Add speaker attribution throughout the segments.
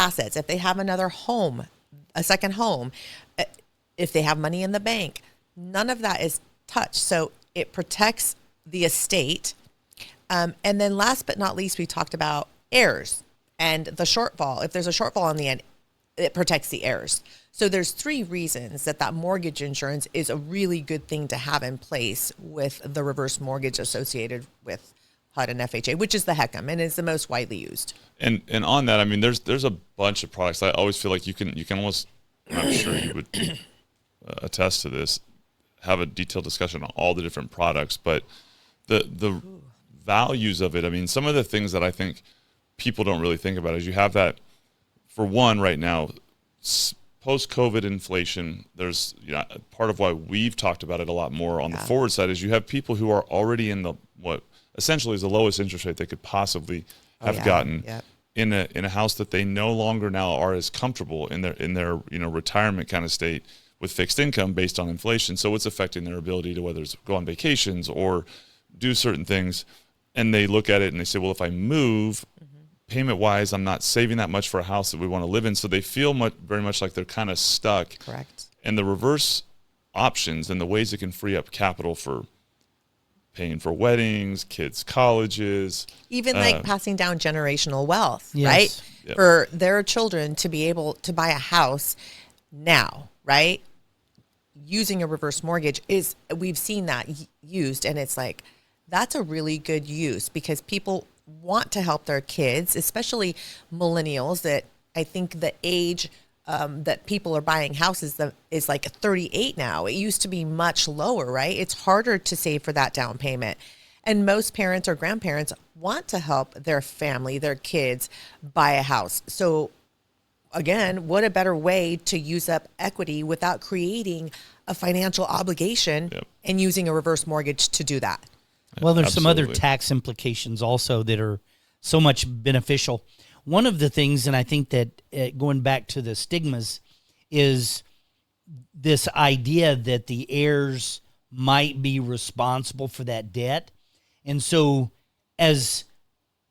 Speaker 1: assets, if they have another home, a second home, if they have money in the bank, none of that is touched. So it protects the estate. And then last but not least, we talked about heirs and the shortfall. If there's a shortfall on the end, it protects the heirs. So there's 3 reasons that mortgage insurance is a really good thing to have in place with the reverse mortgage associated with HUD and FHA, which is the HECM and is the most widely used.
Speaker 2: And on that, I mean, there's a bunch of products. I always feel like you can almost, I'm sure you would attest to this, have a detailed discussion on all the different products, but the values of it. I mean, some of the things that I think people don't really think about is you have that, for one, right now, post-COVID inflation, there's part of why we've talked about it a lot more on the forward side is you have people who are already in the what essentially is the lowest interest rate they could possibly have gotten in a house that they no longer now are as comfortable in their retirement kind of state with fixed income based on inflation. So it's affecting their ability to whether it's go on vacations or do certain things. And they look at it and they say, well, if I move payment-wise, I'm not saving that much for a house that we want to live in. So they feel very much like they're kind of stuck.
Speaker 1: Correct.
Speaker 2: And the reverse options and the ways it can free up capital for paying for weddings, kids' colleges.
Speaker 1: Even like passing down generational wealth,
Speaker 3: yes.
Speaker 1: right?
Speaker 2: Yep.
Speaker 1: For their children to be able to buy a house now, right? Using a reverse mortgage we've seen that used, and it's like, that's a really good use because people want to help their kids, especially millennials, that I think the age that people are buying houses is like 38 now. It used to be much lower, right? It's harder to save for that down payment. And most parents or grandparents want to help their family, their kids buy a house. So again, what a better way to use up equity without creating a financial obligation and using a reverse mortgage to do that.
Speaker 3: Well, there's some other tax implications also that are so much beneficial. One of the things, and I think that going back to the stigmas, is this idea that the heirs might be responsible for that debt. And so as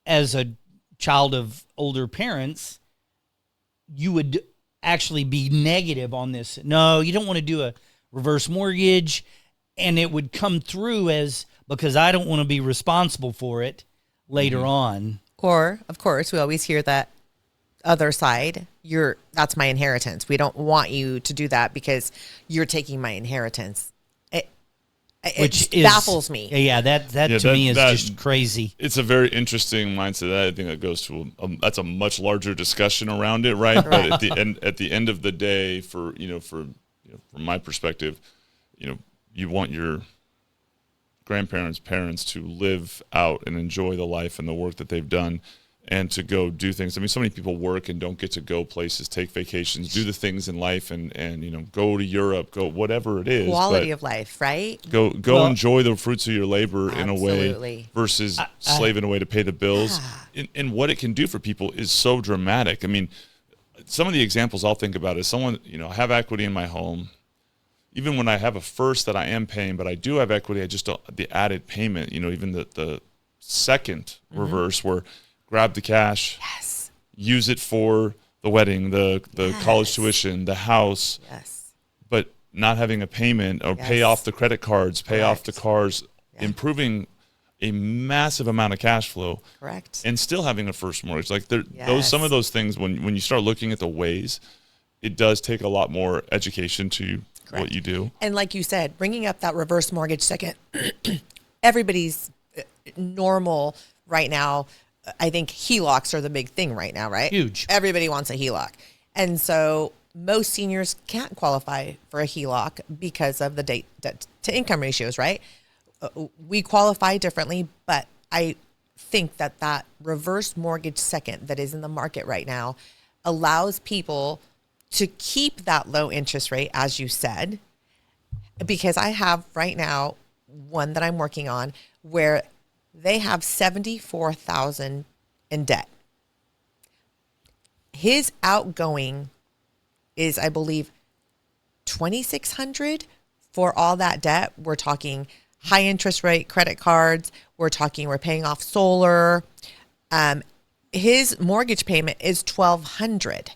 Speaker 3: a child of older parents, you would actually be negative on this. No, you don't want to do a reverse mortgage. And it would come through as, because I don't want to be responsible for it later on.
Speaker 1: Or, of course, we always hear that other side, that's my inheritance. We don't want you to do that because you're taking my inheritance. Which baffles me.
Speaker 3: Yeah, that to me is just crazy.
Speaker 2: It's a very interesting mindset. I think that goes to that's a much larger discussion around it, right? But at the end of the day, from my perspective, you want your parents to live out and enjoy the life and the work that they've done and to go do things. I mean, so many people work and don't get to go places, take vacations, do the things in life and go to Europe, go whatever it is.
Speaker 1: Quality of life, right?
Speaker 2: Go enjoy the fruits of your labor in a way versus slaving away to pay the bills. And what it can do for people is so dramatic. I mean, some of the examples I'll think about is someone, I have equity in my home. Even when I have a first that I am paying, but I do have equity, I just don't, the added payment, even the second reverse where grab the cash, use it for the wedding, the college tuition, the house, but not having a payment or pay off the credit cards, pay off the cars, improving a massive amount of cash flow.
Speaker 1: Correct.
Speaker 2: And still having a first mortgage. Like some of those things, when you start looking at the ways, it does take a lot more education to what you do.
Speaker 1: And like you said, bringing up that reverse mortgage second, everybody's normal right now. I think HELOCs are the big thing right now, right?
Speaker 3: Huge.
Speaker 1: Everybody wants a HELOC. And so most seniors can't qualify for a HELOC because of the debt to income ratios, right? We qualify differently, but I think that reverse mortgage second that is in the market right now allows people to keep that low interest rate, as you said, because I have right now one that I'm working on where they have $74,000 in debt. His outgoing is, I believe, $2,600 for all that debt. We're talking high interest rate credit cards. We're paying off solar. his mortgage payment is $1,200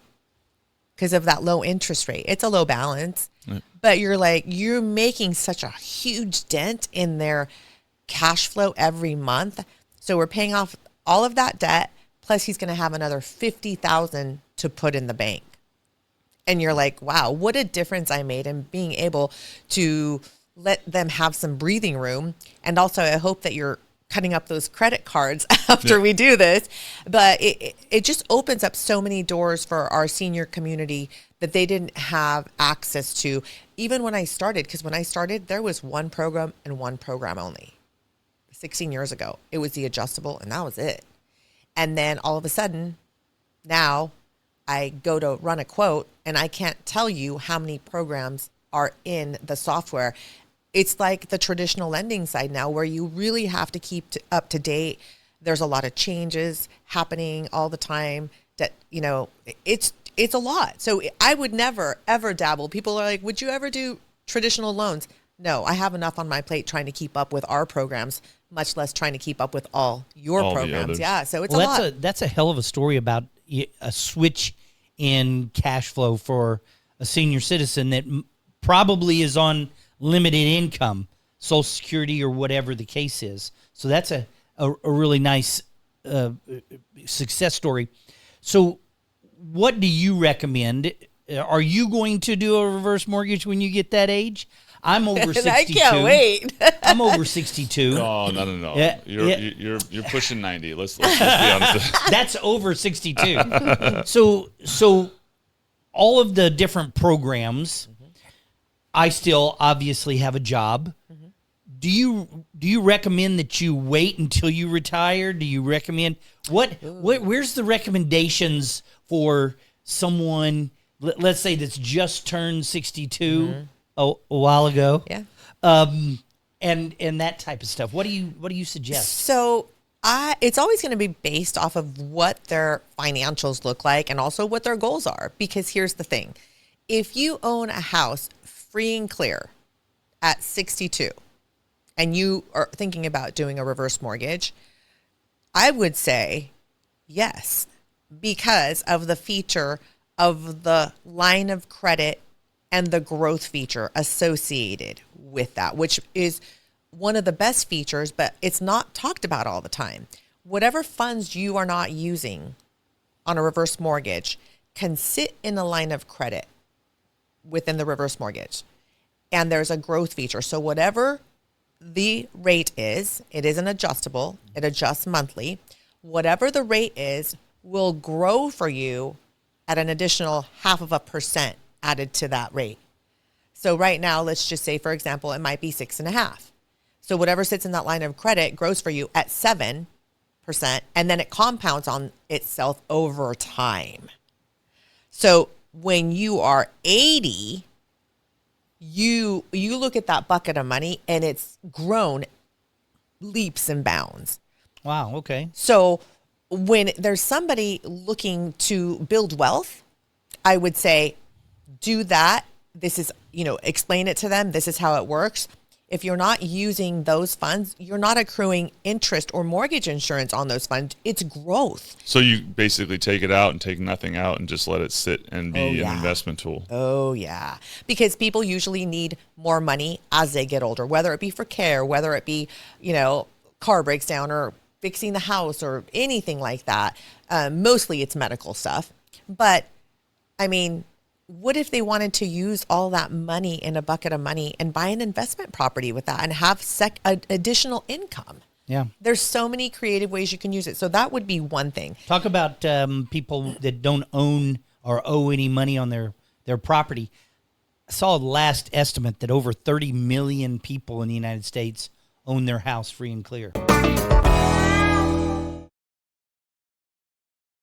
Speaker 1: because of that low interest rate. It's a low balance, right. But you're making such a huge dent in their cash flow every month. So we're paying off all of that debt, plus he's going to have another $50,000 to put in the bank. And you're like, wow, what a difference I made in being able to let them have some breathing room. And also, I hope that you're cutting up those credit cards after we do this. But it just opens up so many doors for our senior community that they didn't have access to. Even when I started, because when I started, there was one program and one program only. 16 years ago, it was the adjustable, and that was it. And then all of a sudden, now I go to run a quote, and I can't tell you how many programs are in the software. It's like the traditional lending side now, where you really have to keep up to date. There's a lot of changes happening all the time that, it's a lot. So I would never, ever dabble. People are like, would you ever do traditional loans? No, I have enough on my plate trying to keep up with our programs, much less trying to keep up with all your programs. Yeah, so it's a lot.
Speaker 3: That's a hell of a story about a switch in cash flow for a senior citizen that probably is on limited income, Social Security or whatever the case is. So that's a really nice success story. So what do you recommend? Are you going to do a reverse mortgage when you get that age? I'm over 62.
Speaker 1: I can't wait.
Speaker 3: I'm over 62.
Speaker 2: No. Yeah, you're pushing 90. Let's be honest.
Speaker 3: That's over 62. So all of the different programs, I still obviously have a job. Do you recommend that you wait until you retire? Do you recommend where's the recommendations for someone, let's say, that's just turned 62 a while ago?
Speaker 1: Yeah.
Speaker 3: And that type of stuff. What do you suggest?
Speaker 1: So it's always going to be based off of what their financials look like and also what their goals are. Because here's the thing. If you own a house free and clear at 62 and you are thinking about doing a reverse mortgage, I would say yes, because of the feature of the line of credit and the growth feature associated with that, which is one of the best features, but it's not talked about all the time. Whatever funds you are not using on a reverse mortgage can sit in a line of credit within the reverse mortgage. And there's a growth feature. So whatever the rate is, it is an adjustable. It adjusts monthly. Whatever the rate is will grow for you at an additional 0.5% added to that rate. So right now, let's just say, for example, it might be 6.5. So whatever sits in that line of credit grows for you at 7%, and then it compounds on itself over time. So when you are 80, you look at that bucket of money and it's grown leaps and bounds.
Speaker 3: Wow, okay.
Speaker 1: So when there's somebody looking to build wealth, I would say do that. This is, explain it to them. This is how it works. If you're not using those funds, you're not accruing interest or mortgage insurance on those funds. It's growth.
Speaker 2: So you basically take it out and take nothing out and just let it sit and be an investment tool.
Speaker 1: Oh, yeah. Because people usually need more money as they get older, whether it be for care, whether it be, car breaks down or fixing the house or anything like that. Mostly it's medical stuff. But, what if they wanted to use all that money in a bucket of money and buy an investment property with that and have additional income?
Speaker 3: Yeah.
Speaker 1: There's so many creative ways you can use it. So that would be one thing.
Speaker 3: Talk about people that don't own or owe any money on their property. I saw the last estimate that over 30 million people in the United States own their house free and clear.